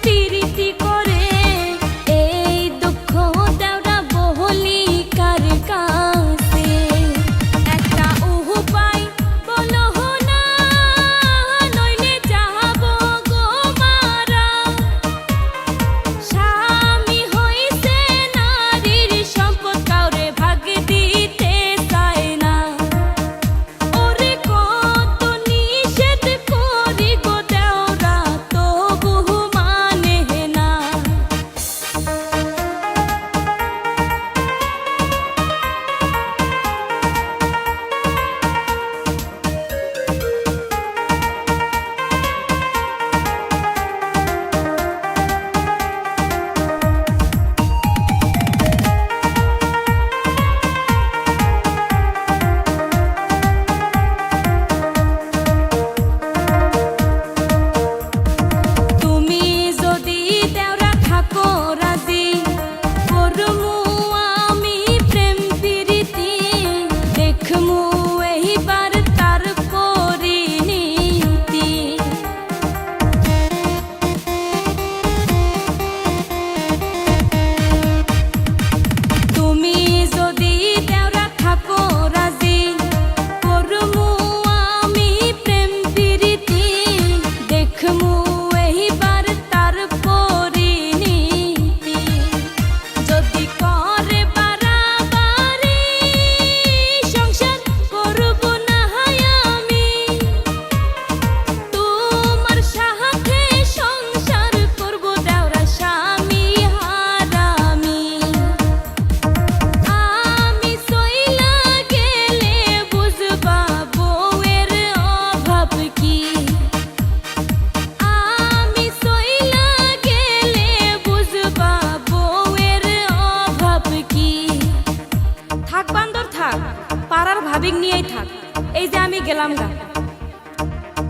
প্রীতি করে এই দুঃখ দেওরা বহলি কার কাছে একটা উপায় বলো না নইলে যাব গো মারা স্বামী হইছে নারীর সম্পদ কাউরে ভাগ দিতে চায় না ওরে কত নিষেধ করি গো দেওরা তবু মানে না তুমি যদি দেওরা থাকো রাজি করমু আমি প্রেম প্রীতি দেখমু এইবার তার পরিণীতি তুমি যদি দেওরা থাকো রাজি করমু আমি প্রেম প্রীতি দেখমু এইবার তার পরিণীতি যদি করে বাড়াবাড়ি সংসার করব না আমি তোমার সাথে সংসার করব দেওরা স্বামী হারামি আমি সইলা গেলে বুঝবা বউয়ের অভাব কি আমি সইলা গেলে বুঝবা বউয়ের অভাব কি থাক বান্দর থাক পাড়ার ভাবিক নিয়েই থাক এই যে আমি গেলাম গা